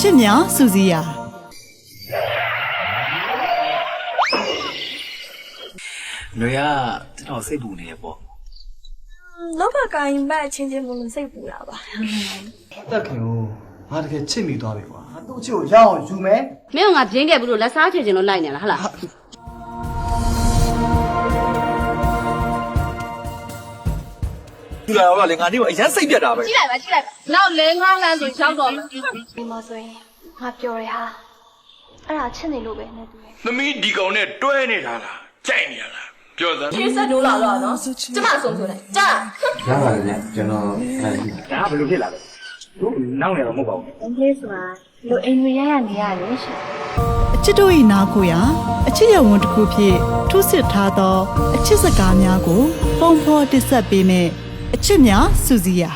ချစ်များစူစီယာ女呀，这套谁补呢？不？老板干一半，亲戚不能谁补了吧？တက်ခင်ကိုငါတကယ်ချစ်မိသွားပြီကွာသူ့ချစ်ကိုရအောင်ယူမယ်မင်းကငါပြင်းခဲ့ဘူးလို့လက်စားချင်ချင်လို့လိုက်နေလားဟလား住来我连俺这我以前谁别打呗？ကြည့်လိုက်ပါနောက်လဲငေါးလန်းဆိုရှောက်တော့မယ်ဒီမှာဆိုရင်ငါပြောရဟာအဲ့ဒါချစ်နေလို့ပဲနဲ့တူတယ်သမီးဒီကောင်နဲ့တွဲနေတာလားကြိုက်နေရလားပြောစမ်းရှင်းဆက်လို့လာတော့နော်ကျမဆုံးဆိုလိုက်ကြာရပါတယ်ဗျကျွန်တော်ဒါဘယ်လိုဖြစ်လာလဲတို့နောက်နေတော့မဟုတ်ပါဘူးအင်္ဂလိပ်ဆိုတာလူအိမ်တွေရနေရတယ်ရှင်အချစ်တို့၏နာကိုရာအချစ်ရဝန်တစ်ခုဖြစ်ထုစစ်ထားသောအချစ်စကားများကိုပုံဖော်တင်ဆက်ပေးမယ်အချစ်များစူစီယာ